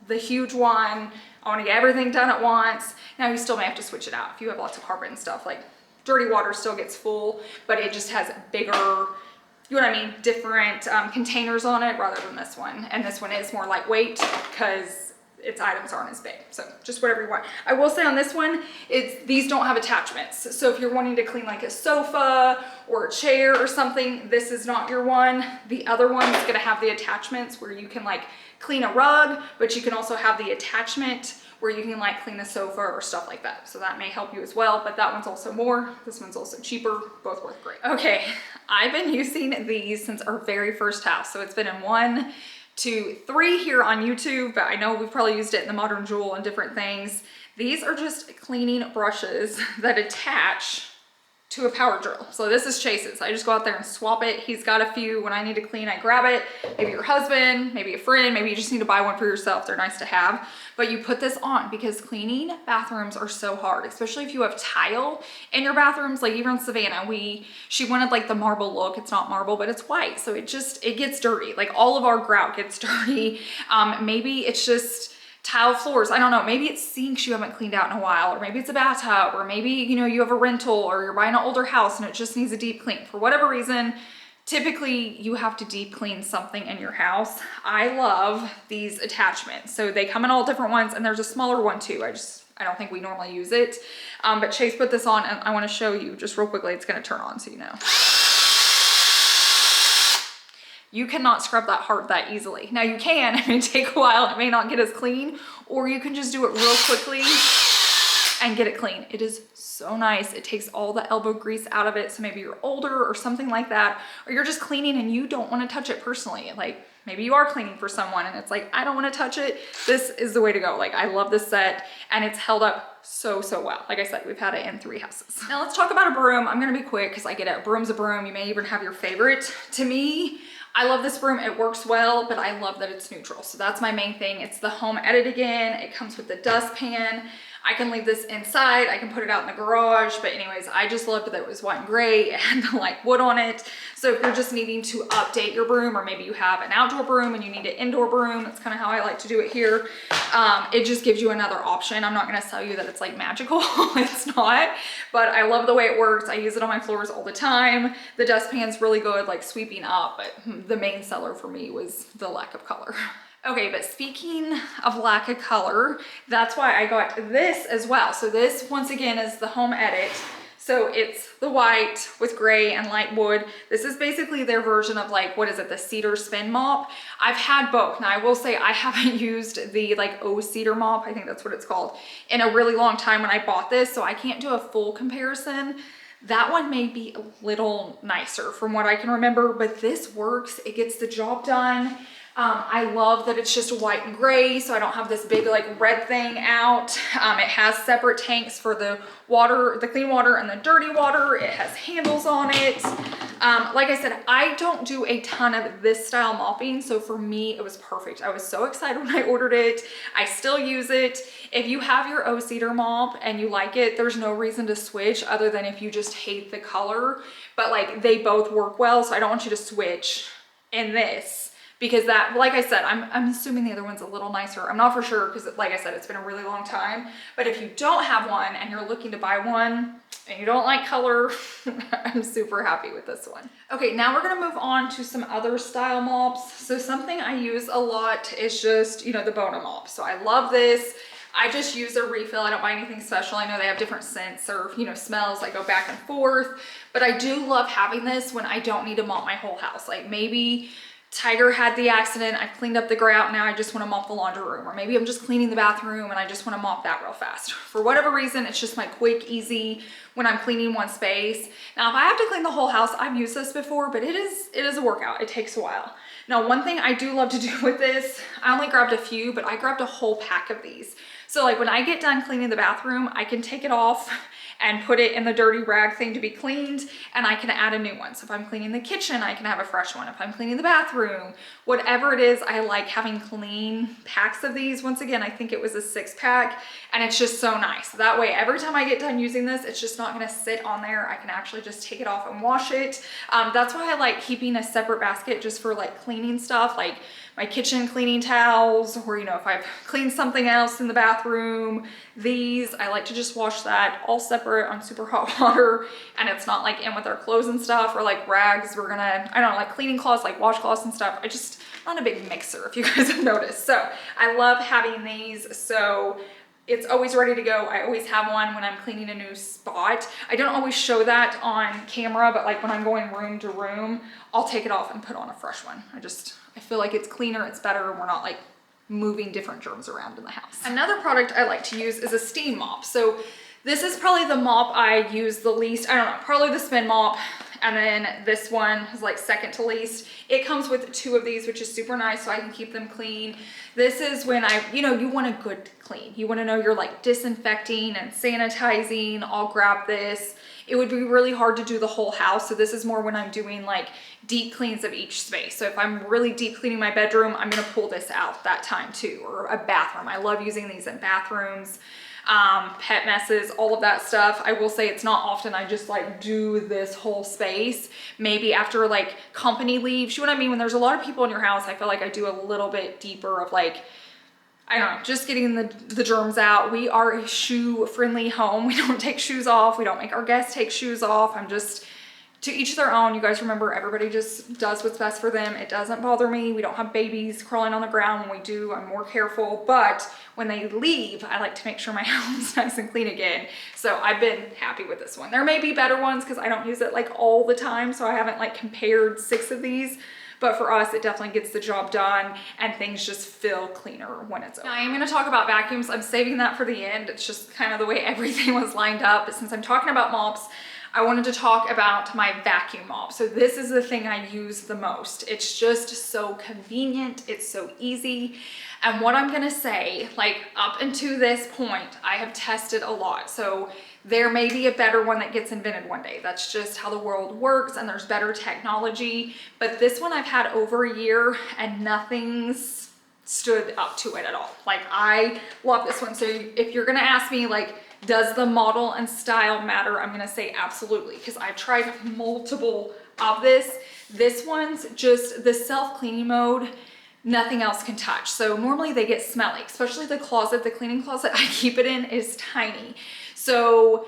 Speaker 1: the huge one, I want to get everything done at once. Now you still may have to switch it out if you have lots of carpet and stuff. Like dirty water still gets full, but it just has bigger, you know what I mean, different containers on it rather than this one. And this one is more lightweight because its items aren't as big. So just whatever you want. I will say on this one, these don't have attachments. So if you're wanting to clean like a sofa or a chair or something, this is not your one. The other one's gonna have the attachments where you can like clean a rug, but you can also have the attachment where you can like clean a sofa or stuff like that. So that may help you as well, but that one's also more. This one's also cheaper, both worth great. Okay, I've been using these since our very first house. So it's been in 1, 2, 3 here on YouTube, but I know we've probably used it in the Modern Jewel and different things. These are just cleaning brushes that attach to a power drill. So this is Chase's. I just go out there and swap it. He's got a few. When I need to clean, I grab it. Maybe your husband, maybe a friend, maybe you just need to buy one for yourself. They're nice to have. But you put this on because cleaning bathrooms are so hard, especially if you have tile in your bathrooms. Like even Savannah, she wanted like the marble look. It's not marble, but it's white. So it gets dirty. Like all of our grout gets dirty. Maybe it's just tile floors. I don't know. Maybe it's sinks you haven't cleaned out in a while, or maybe it's a bathtub, or maybe, you know, you have a rental or you're buying an older house and it just needs a deep clean. For whatever reason, typically you have to deep clean something in your house. I love these attachments. So they come in all different ones, and there's a smaller one too. I don't think we normally use it. But Chase put this on and I want to show you just real quickly. It's going to turn on so you know. You cannot scrub that hard that easily. Now you can, it may take a while, it may not get as clean, or you can just do it real quickly and get it clean. It is so nice. It takes all the elbow grease out of it. So maybe you're older or something like that, or you're just cleaning and you don't want to touch it personally. Like maybe you are cleaning for someone and it's like, I don't want to touch it. This is the way to go. Like I love this set and it's held up so well. Like I said, we've had it in 3 houses. Now let's talk about a broom. I'm gonna be quick because I get it. A broom's a broom. You may even have your favorite. To me, I love this broom. It works well, but I love that it's neutral. So that's my main thing. It's the home edit again. It comes with the dustpan. I can leave this inside. I can put it out in the garage. But anyways, I just loved that it was white and gray. It had the like wood on it. So if you're just needing to update your broom, or maybe you have an outdoor broom and you need an indoor broom, that's kind of how I like to do it here. It just gives you another option. I'm not going to tell you that it's like magical. It's not, but I love the way it works. I use it on my floors all the time. The dustpan's really good, like sweeping up, but the main seller for me was the lack of color. Okay, but speaking of lack of color, that's why I got this as well. So this, once again, is the home edit. So it's the white with gray and light wood. This is basically their version of like, what is it? The cedar spin mop. I've had both. Now I will say I haven't used the like cedar mop, I think that's what it's called, in a really long time when I bought this. So I can't do a full comparison. That one may be a little nicer from what I can remember, but this works. It gets the job done. I love that it's just white and gray, so I don't have this big like red thing out. It has separate tanks for the water, the clean water and the dirty water. It has handles on it. Like I said, I don't do a ton of this style mopping, so for me it was perfect. I was so excited when I ordered it. I still use it. If you have your cedar mop and you like it, there's no reason to switch other than if you just hate the color, but like they both work well, so I don't want you to switch in this. Because that, like I said, I'm assuming the other one's a little nicer. I'm not for sure because like I said, it's been a really long time. But if you don't have one and you're looking to buy one and you don't like color, I'm super happy with this one. Okay, now we're gonna move on to some other style mops. So something I use a lot is just, you know, the Bona mop. So I love this. I just use a refill. I don't buy anything special. I know they have different scents or, you know, smells. I go back and forth. But I do love having this when I don't need to mop my whole house. Like maybe Tiger had the accident, I cleaned up the grout, now I just want to mop the laundry room, or maybe I'm just cleaning the bathroom and I just want to mop that real fast. For whatever reason, it's just my quick, easy when I'm cleaning one space. Now, if I have to clean the whole house, I've used this before, but it is a workout. It takes a while. Now, one thing I do love to do with this, I only grabbed a few, but I grabbed a whole pack of these. So like when I get done cleaning the bathroom, I can take it off and put it in the dirty rag thing to be cleaned, and I can add a new one. So if I'm cleaning the kitchen, I can have a fresh one. If I'm cleaning the bathroom, whatever it is, I like having clean packs of these. Once again, I think it was a 6-pack, and it's just so nice. That way, every time I get done using this, it's just not gonna sit on there. I can actually just take it off and wash it. That's why I like keeping a separate basket just for like cleaning stuff, like my kitchen cleaning towels, or you know, if I've cleaned something else in the bathroom. These, I like to just wash that all separate on super hot water, and it's not like in with our clothes and stuff, or like rags. We're gonna, I don't know, like cleaning cloths, like washcloths and stuff. Not a big mixer, if you guys have noticed. So I love having these. So it's always ready to go. I always have one when I'm cleaning a new spot. I don't always show that on camera, but like when I'm going room to room, I'll take it off and put on a fresh one. I feel like it's cleaner, it's better, and we're not like moving different germs around in the house. Another product I like to use is a steam mop. So this is probably the mop I use the least. I don't know, probably the spin mop. And then this one is like second to least. It comes with 2 of these, which is super nice, so I can keep them clean. This is when you want a good clean. You want to know you're like disinfecting and sanitizing. I'll grab this. It would be really hard to do the whole house. So this is more when I'm doing like deep cleans of each space. So if I'm really deep cleaning my bedroom, I'm going to pull this out that time too, or a bathroom. I love using these in bathrooms. Pet messes, all of that stuff. I will say it's not often I just like do this whole space. Maybe after like company leaves, you know what I mean? When there's a lot of people in your house, I feel like I do a little bit deeper of like, I don't know, just getting the germs out. We are a shoe friendly home. We don't take shoes off. We don't make our guests take shoes off. I'm just, to each their own. You guys remember, everybody just does what's best for them. It doesn't bother me. We don't have babies crawling on the ground. When we do, I'm more careful. But when they leave, I like to make sure my house is nice and clean again. So I've been happy with this one. There may be better ones because I don't use it like all the time. So I haven't like compared 6 of these. But for us, it definitely gets the job done and things just feel cleaner when it's over. Now, I am going to talk about vacuums. I'm saving that for the end. It's just kind of the way everything was lined up. But since I'm talking about mops, I wanted to talk about my vacuum mop. So this is the thing I use the most. It's just so convenient. It's so easy. And what I'm gonna say, like up until this point, I have tested a lot. So there may be a better one that gets invented one day. That's just how the world works, and there's better technology. But this one I've had over a year and nothing's stood up to it at all. Like, I love this one. So if you're gonna ask me like, does the model and style matter? I'm gonna say absolutely, because I've tried multiple of this. This one's just the self-cleaning mode, nothing else can touch. So normally they get smelly, especially the closet, the cleaning closet I keep it in is tiny. So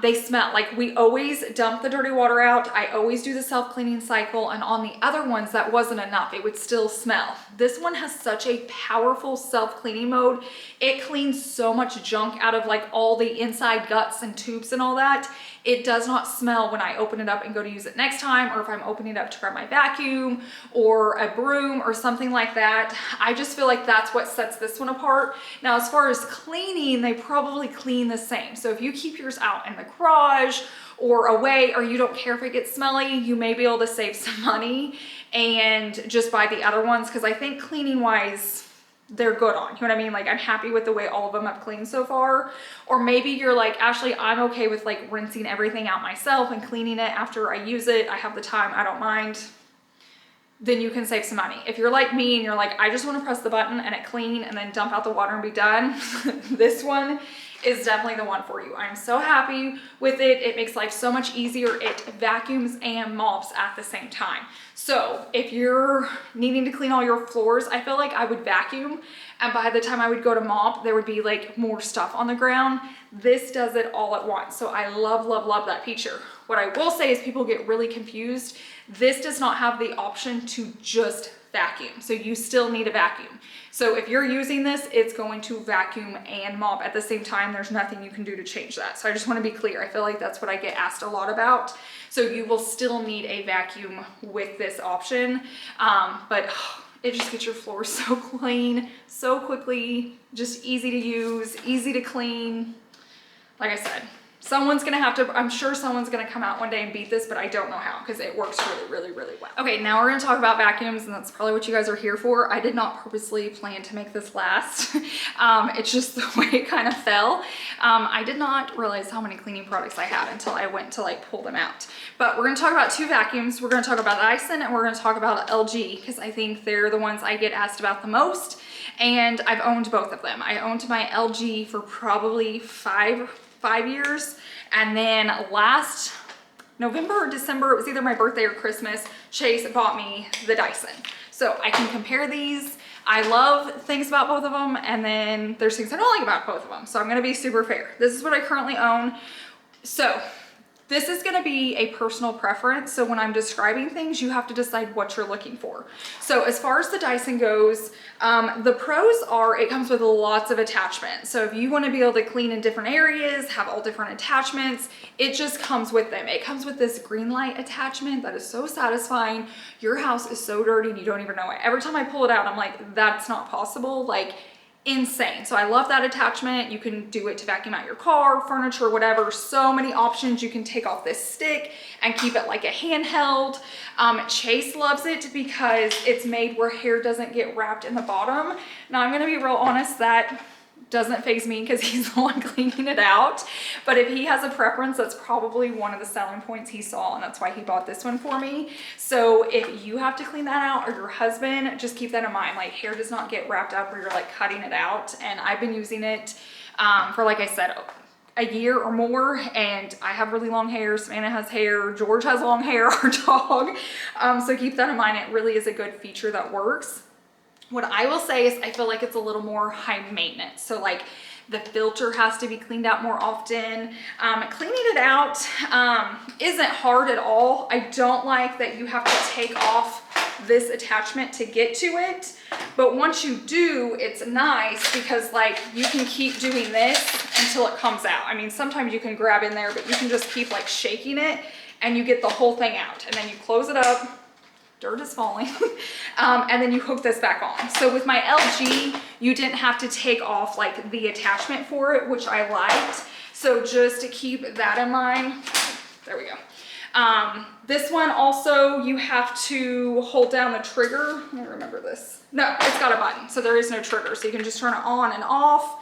Speaker 1: they smell. Like, we always dump the dirty water out. I always do the self-cleaning cycle, and on the other ones that wasn't enough, it would still smell. This one has such a powerful self-cleaning mode. It cleans so much junk out of like all the inside guts and tubes and all that. It does not smell when I open it up and go to use it next time, or if I'm opening it up to grab my vacuum or a broom or something like that. I just feel like that's what sets this one apart. Now, as far as cleaning, they probably clean the same. So if you keep yours out in the garage or away, or you don't care if it gets smelly, you may be able to save some money and just buy the other ones, because I think cleaning wise, they're good on, you know what I mean? Like, I'm happy with the way all of them have cleaned so far. Or maybe you're like, Ashley, I'm okay with like rinsing everything out myself and cleaning it after I use it. I have the time, I don't mind. Then you can save some money. If you're like me and you're like, I just want to press the button and it clean and then dump out the water and be done, this one is definitely the one for you. I'm so happy with it. It makes life so much easier. It vacuums and mops at the same time. So if you're needing to clean all your floors, I feel like I would vacuum, and by the time I would go to mop, there would be like more stuff on the ground. This does it all at once. So I love, love, love that feature. What I will say is people get really confused. This does not have the option to just vacuum. So you still need a vacuum. So if you're using this, it's going to vacuum and mop at the same time. There's nothing you can do to change that. So I just want to be clear. I feel like that's what I get asked a lot about. So you will still need a vacuum with this option. But it just gets your floor so clean, so quickly, just easy to use, easy to clean. Like I said, someone's gonna have to, I'm sure someone's gonna come out one day and beat this, but I don't know how, because it works really, really, really well. Okay, now we're gonna talk about vacuums, and that's probably what you guys are here for. I did not purposely plan to make this last. It's just the way it kind of fell. I did not realize how many cleaning products I had until I went to like pull them out. But we're gonna talk about 2 vacuums. We're gonna talk about Dyson, and we're gonna talk about LG, because I think they're the ones I get asked about the most, and I've owned both of them. I owned my LG for probably five years, and then last November or December, it was either my birthday or Christmas, Chase bought me the Dyson. So So I can compare these. I love things about both of them, and then there's things I don't like about both of them. So I'm gonna be super fair. This is what I currently own. So this is gonna be a personal preference. So when I'm describing things, you have to decide what you're looking for. So as far as the Dyson goes, the pros are it comes with lots of attachments. So if you wanna be able to clean in different areas, have all different attachments, it just comes with them. It comes with this green light attachment that is so satisfying. Your house is so dirty and you don't even know it. Every time I pull it out, I'm like, that's not possible. Like, insane. So I love that attachment. You can do it to vacuum out your car, furniture, whatever. So many options. You can take off this stick and keep it like a handheld. Chase loves it because it's made where hair doesn't get wrapped in the bottom. Now I'm gonna be real honest, that doesn't faze me because he's the one cleaning it out. But if he has a preference, that's probably one of the selling points he saw, and that's why he bought this one for me. So if you have to clean that out, or your husband, just keep that in mind. Like, hair does not get wrapped up where you're like cutting it out. And I've been using it for, like I said, a year or more, and I have really long hair. Savannah has hair. George has long hair, our dog. So keep that in mind. It really is a good feature that works. What I will say is I feel like it's a little more high maintenance. So like the filter has to be cleaned out more often. Cleaning it out isn't hard at all. I don't like that you have to take off this attachment to get to it. But once you do, it's nice because like you can keep doing this until it comes out. I mean, sometimes you can grab in there, but you can just keep like shaking it and you get the whole thing out. And then you close it up. Dirt is falling. And then you hook this back on. So with my LG, you didn't have to take off like the attachment for it, which I liked. So just to keep that in mind, there we go. This one also, you have to hold down the trigger. Let me remember this. No, it's got a button, so there is no trigger. So you can just turn it on and off.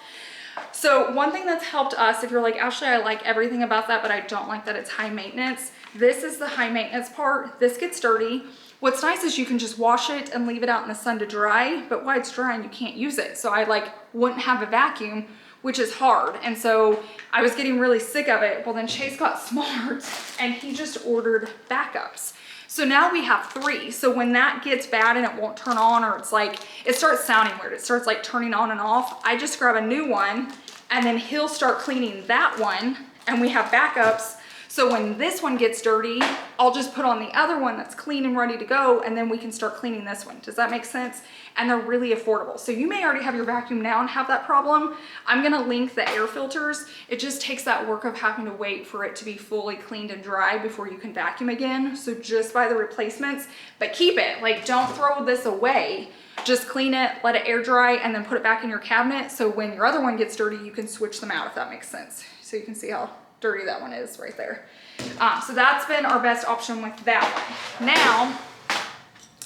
Speaker 1: So one thing that's helped us, if you're like, Ashley, I like everything about that, but I don't like that it's high maintenance. This is the high maintenance part. This gets dirty. What's nice is you can just wash it and leave it out in the sun to dry, but while it's drying, you can't use it. So I like wouldn't have a vacuum, which is hard. And so I was getting really sick of it. Well, then Chase got smart and he just ordered backups. So now we have 3. So when that gets bad and it won't turn on, or it's like, it starts sounding weird, it starts like turning on and off, I just grab a new one and then he'll start cleaning that one and we have backups. So when this one gets dirty, I'll just put on the other one that's clean and ready to go, and then we can start cleaning this one. Does that make sense? And they're really affordable. So you may already have your vacuum now and have that problem. I'm gonna link the air filters. It just takes that work of having to wait for it to be fully cleaned and dry before you can vacuum again. So just buy the replacements, but keep it. Like, don't throw this away. Just clean it, let it air dry, and then put it back in your cabinet. So when your other one gets dirty, you can switch them out, if that makes sense. So you can see how dirty that one is right there. So that's been our best option with that one. Now,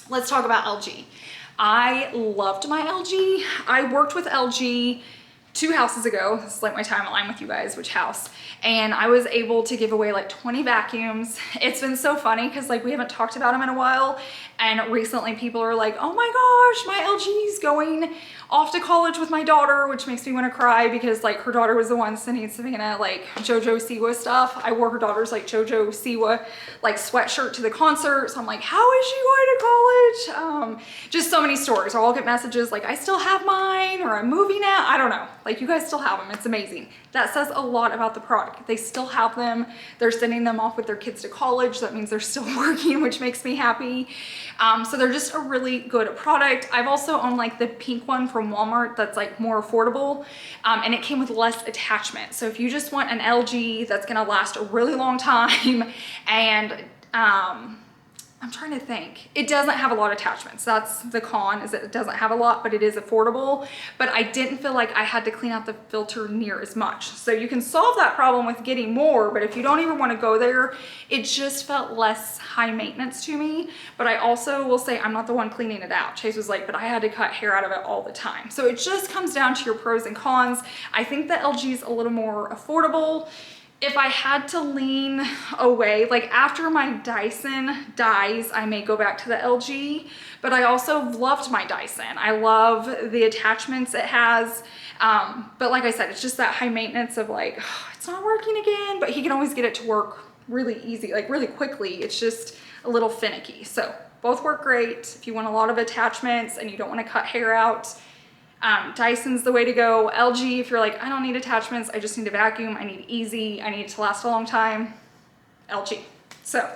Speaker 1: let's talk about LG. I loved my LG. I worked with LG 2 houses ago. This is like my timeline with you guys, which house. And I was able to give away like 20 vacuums. It's been so funny because like we haven't talked about them in a while. And recently people are like, oh my gosh, my LG's going off to college with my daughter, which makes me want to cry because like her daughter was the one sending Savannah like JoJo Siwa stuff. I wore her daughter's like JoJo Siwa like sweatshirt to the concert. So I'm like, how is she going to college? Just so many stories. Or I'll get messages like, I still have mine, or I'm moving out. I don't know. Like, you guys still have them. It's amazing. That says a lot about the product. They still have them. They're sending them off with their kids to college. That means they're still working, which makes me happy. So they're just a really good product. I've also owned like the pink one from Walmart that's like more affordable, and it came with less attachment. So if you just want an LG that's gonna last a really long time, and I'm trying to think. It doesn't have a lot of attachments. That's the con, is that it doesn't have a lot, but it is affordable. But I didn't feel like I had to clean out the filter near as much. So you can solve that problem with getting more, but if you don't even want to go there, it just felt less high maintenance to me. But I also will say I'm not the one cleaning it out. Chase was like, but I had to cut hair out of it all the time. So it just comes down to your pros and cons. I think the LG is a little more affordable. If I had to lean away, like after my Dyson dies, I may go back to the LG, but I also loved my Dyson. I love the attachments it has. But like I said, it's just that high maintenance of like, oh, it's not working again, but he can always get it to work really easy, like really quickly. It's just a little finicky. So both work great. If you want a lot of attachments and you don't want to cut hair out, Dyson's the way to go. LG, if you're like, I don't need attachments, I just need a vacuum, I need easy, I need it to last a long time, LG. So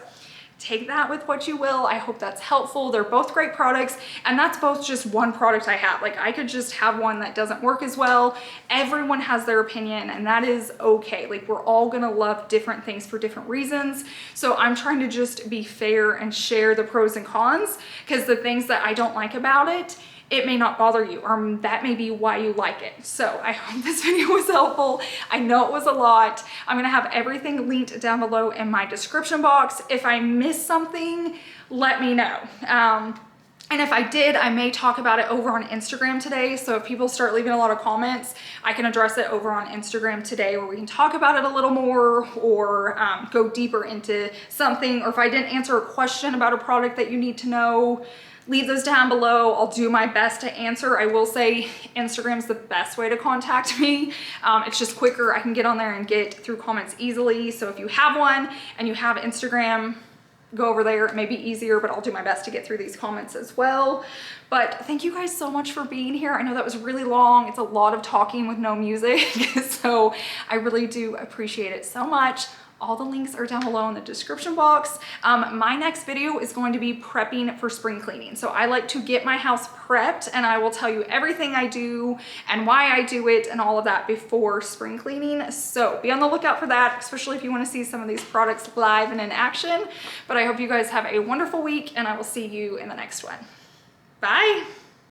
Speaker 1: take that with what you will. I hope that's helpful. They're both great products, and that's both just one product I have. Like, I could just have one that doesn't work as well. Everyone has their opinion, and that is okay. Like, we're all gonna love different things for different reasons. So I'm trying to just be fair and share the pros and cons, because the things that I don't like about it may not bother you, or that may be why you like it. So I hope this video was helpful. I know it was a lot. I'm gonna have everything linked down below in my description box. If I missed something, let me know. And if I did, I may talk about it over on Instagram today. So if people start leaving a lot of comments, I can address it over on Instagram today, where we can talk about it a little more, or go deeper into something. Or if I didn't answer a question about a product that you need to know, leave those down below. I'll do my best to answer. I will say Instagram's the best way to contact me. It's just quicker. I can get on there and get through comments easily. So if you have one and you have Instagram, go over there. It may be easier, but I'll do my best to get through these comments as well. But thank you guys so much for being here. I know that was really long. It's a lot of talking with no music. So I really do appreciate it so much. All the links are down below in the description box. My next video is going to be prepping for spring cleaning. So I like to get my house prepped, and I will tell you everything I do and why I do it and all of that before spring cleaning. So be on the lookout for that, especially if you want to see some of these products live and in action. But I hope you guys have a wonderful week, and I will see you in the next one. Bye.